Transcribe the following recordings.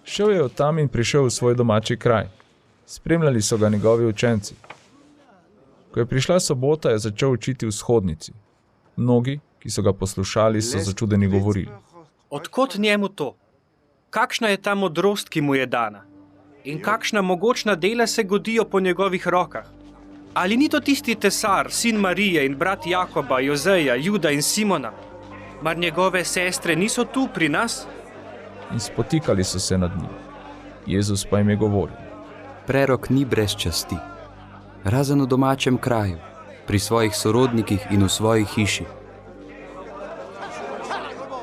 Šel je od tam in prišel v svoj domači kraj. Spremljali so ga njegovi učenci. Ko je prišla sobota, je začel učiti v shodnici. Mnogi, ki so ga poslušali, so začudeni govorili: Odkot njemu to? Kakšna je ta modrost, ki mu je dana? In kakšna mogočna dela se godijo po njegovih rokah? Ali ni to tisti tesar, sin Marije in brat Jakoba, Jozeja, Juda in Simona? Mar njegove sestre niso tu pri nas? In spotikali so se nad njim. Jezus pa jim je govoril: Prerok ni brez časti, razen v domačem kraju, pri svojih sorodnikih in v svoji hiši.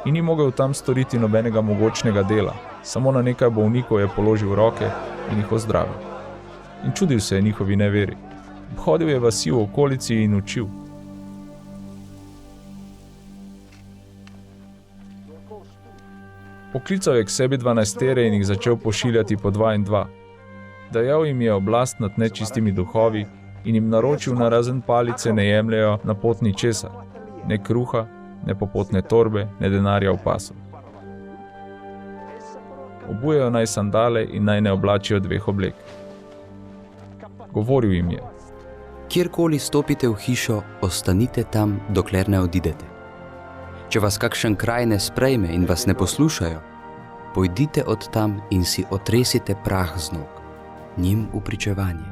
In ni mogel tam storiti nobenega mogočnega dela, samo na nekaj bolnikov je položil roke in jih ozdravil. In čudil se je njihovi neveri. Hodil je vasi v okolici in učil. Poklical je k sebi 12 in jih začel pošiljati po 2 in 2. Dajal jim je oblast nad nečistimi duhovi in jim naročil, na razen palice ne jemljajo na pot ničesar, ne kruha, ne popotne torbe, ne denarja v pasu. Obujejo naj sandale in naj ne oblačijo 2 oblek. Govoril jim je: Kjerkoli stopite v hišo, ostanite tam, dokler ne odidete. Če vas kakšen kraj ne sprejme in vas ne poslušajo, pojdite od tam in si otresite prah z nog, njim v pričevanje.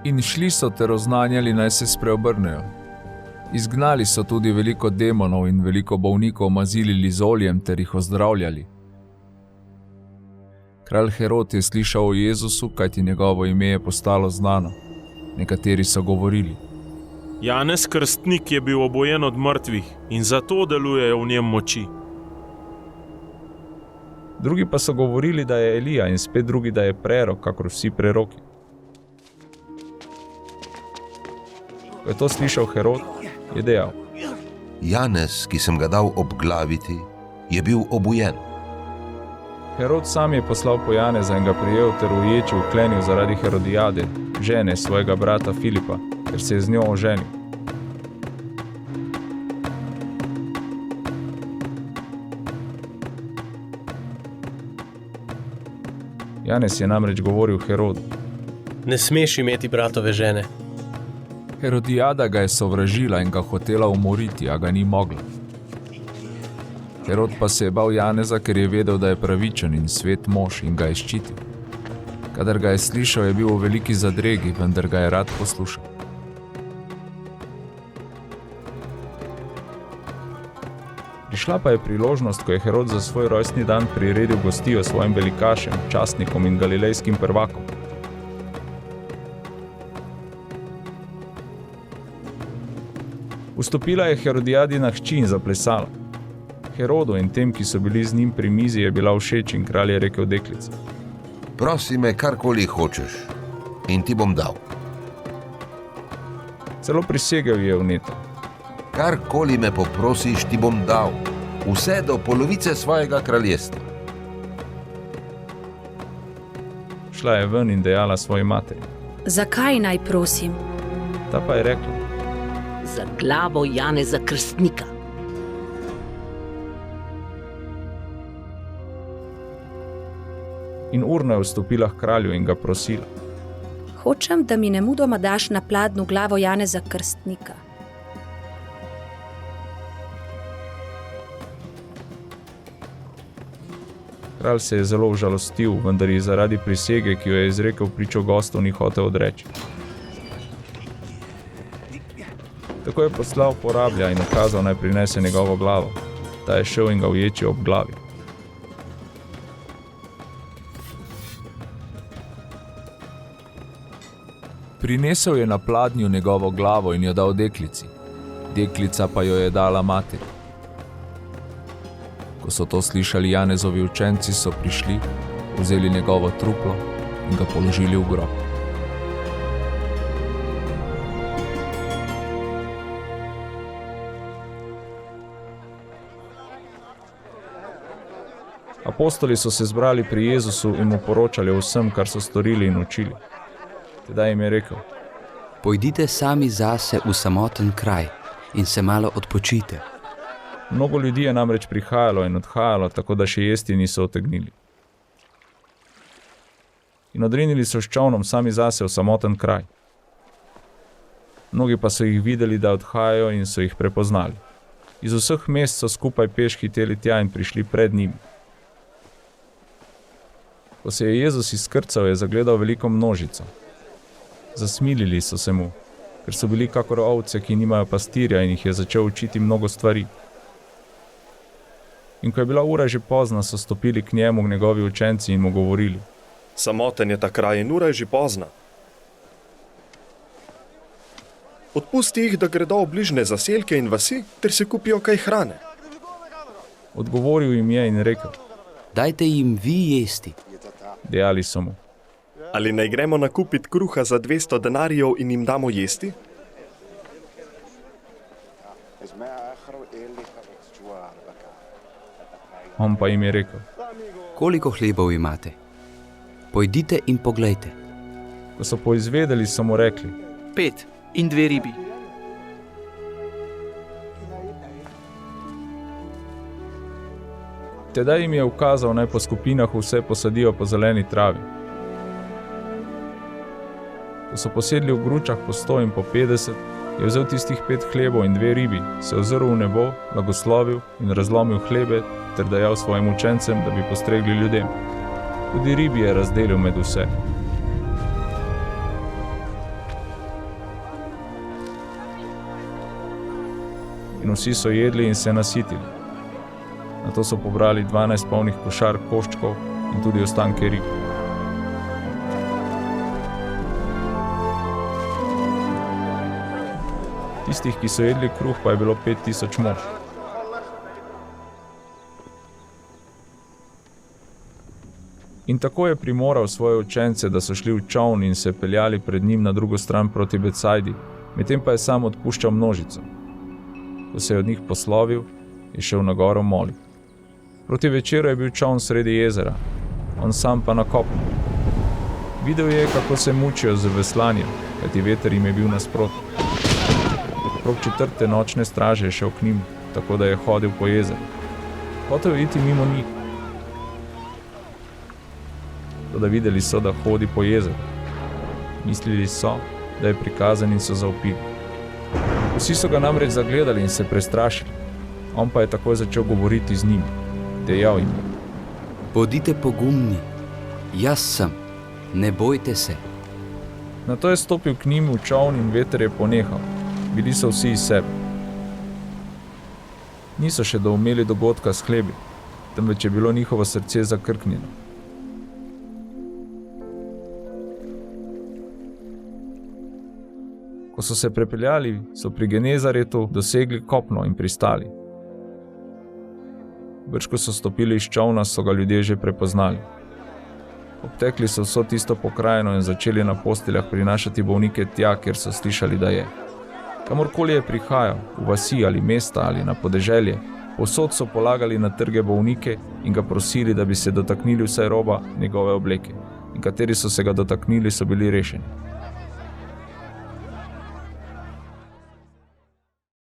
In šli so ter oznanjali, naj se spreobrnejo. Izgnali so tudi veliko demonov in veliko bolnikov mazilili z oljem ter jih ozdravljali. Kralj Herod je slišal o Jezusu, kajti njegovo ime je postalo znano. Nekateri so govorili: Janez Krstnik je bil obojen od mrtvih in zato delujejo v njem moči. Drugi pa so govorili, da je Elija, in spet drugi, da je prerok, kakor vsi preroki. Ko je to slišal Herod, je dejal: Janez, ki sem ga dal obglaviti, je bil obujen. Herod sam je poslal po Janeza in ga prijel ter v ječi vklenil zaradi Herodijade, žene svojega brata Filipa, ker se je z njo oženil. Janez je namreč govoril Herodu: Ne smeš imeti bratove žene. Herodijada ga je sovražila in ga hotela umoriti, a ga ni mogla. Herod pa se je bal Janeza, ker je vedel, da je pravičen in svet mož, in ga je ščitil. Kadar ga je slišal, je bil v veliki zadregi, vendar ga je rad poslušal. Prišla pa je priložnost, ko je Herod za svoj rojstni dan priredil gostijo svojim velikašem, častnikom in galilejskim prvakom. Vstopila je Herodijadina hči in zaplesala. Herodu in tem, ki so bili z njim pri mizi, je bila všeč in kralj je rekel deklici: Prosi me, karkoli hočeš, in ti bom dal. Celo prisegel je vneto: Karkoli me poprosiš, ti bom dal, vse do polovice svojega kraljestva. Šla je ven in dejala svoji materi. Zakaj naj prosim? Ta pa je rekla: Za glavo Janeza Krstnika. In urno je vstopila k kralju in ga prosila: Hočem, da mi nemudoma daš na pladnju glavo Janeza Krstnika. Kralj se je zelo užalostil, vendar ji zaradi prisege, ki jo je izrekel pričo gostov, ni hotel odreči. Tako je poslal porablja in ukazal, naj prinese njegovo glavo. Ta je šel in ga v ječi obglavil. Prinesel je na pladnju njegovo glavo in jo dal deklici. Deklica pa jo je dala materi. Ko so to slišali Janezovi učenci, so prišli, vzeli njegovo truplo in ga položili v grob. Apostoli so se zbrali pri Jezusu in mu poročali o vsem, kar so storili in učili. Tedaj jim je rekel: Pojdite sami zase v samoten kraj in se malo odpočite. Mnogo ljudi je namreč prihajalo in odhajalo, tako da še jesti niso otegnili. In odrinili so s čolnom sami zase v samoten kraj. Mnogi pa so jih videli, da odhajajo in so jih prepoznali. Iz vseh mest so skupaj peš hiteli tja in prišli pred njimi. Ko se je Jezus izkrcal, je zagledal veliko množico. Zasmilili so se mu, ker so bili kakor ovce, ki nimajo pastirja, in jih je začel učiti mnogo stvari. In ko je bila ura že pozna, so stopili k njemu njegovi učenci in mu govorili: Samoten je ta kraj in ura je že pozna. Odpusti jih, da gredo v bližnje zaselke in vasi, ter si kupijo kaj hrane. Odgovoril jim je in rekel: Dajte jim vi jesti. Dejali so mu: Ali naj gremo nakupiti kruha za 200 denarjev in jim damo jesti? On pa jim je rekel: Koliko hlebov imate? Pojdite in poglejte. Ko so poizvedeli, so mu rekli: 5 in 2 ribi. Tedaj jim je ukazal, naj po skupinah vse posadijo po zeleni travi. Ko so posedli v gručah po 100 in po 50, je vzel tistih 5 hlebov in 2 ribi, se ozrl v nebo, blagoslovil in razlomil hlebe ter dajal svojim učencem, da bi postregli ljudem. Tudi ribi je razdelil med vse. In vsi so jedli in se nasitili. Nato so pobrali 12 polnih košar koščkov in tudi ostanke rib. Tistih, ki so jedli kruh, pa je bilo 5000 mož. In tako je primoral svoje učence, da so šli v čoln in se peljali pred njim na drugo stran proti Betsajdi, medtem pa je sam odpuščal množico. Ko se je od njih poslovil, je šel na goro molit. Proti večeru je bil čoln sredi jezera, on sam pa na kopnu. Videl je, kako se mučijo z veslanjem, kajti veter jim je bil nasproti. Okrog 4. nočne straže je šel k njim, tako da je hodil po jezeru. Hotel je iti mimo njih. Toda videli so, da hodi po jezeru. Mislili so, da je prikazan in so zavpili. Vsi so ga namreč zagledali in se prestrašili. On pa je takoj začel govoriti z njimi. Dejal jim: Bodite pogumni, jaz sem, ne bojte se. Nato je stopil k njim v čoln in veter je ponehal. Bili so vsi iz sebe. Niso še doumeli dogodka s hlebi, temveč je bilo njihovo srce zakrknjeno. Ko so se prepeljali, so pri Genezaretu dosegli kopno in pristali. Brž ko so stopili iz čolna, so ga ljudje že prepoznali. Obtekli so vso tisto pokrajino in začeli na posteljah prinašati bolnike tja, kjer so slišali, da je. Kamorkoli je prihajal, v vasi ali mesta ali na podeželje, povsod so polagali na trge bolnike in ga prosili, da bi se dotaknili vsaj roba njegove obleke. In kateri so se ga dotaknili, so bili rešeni.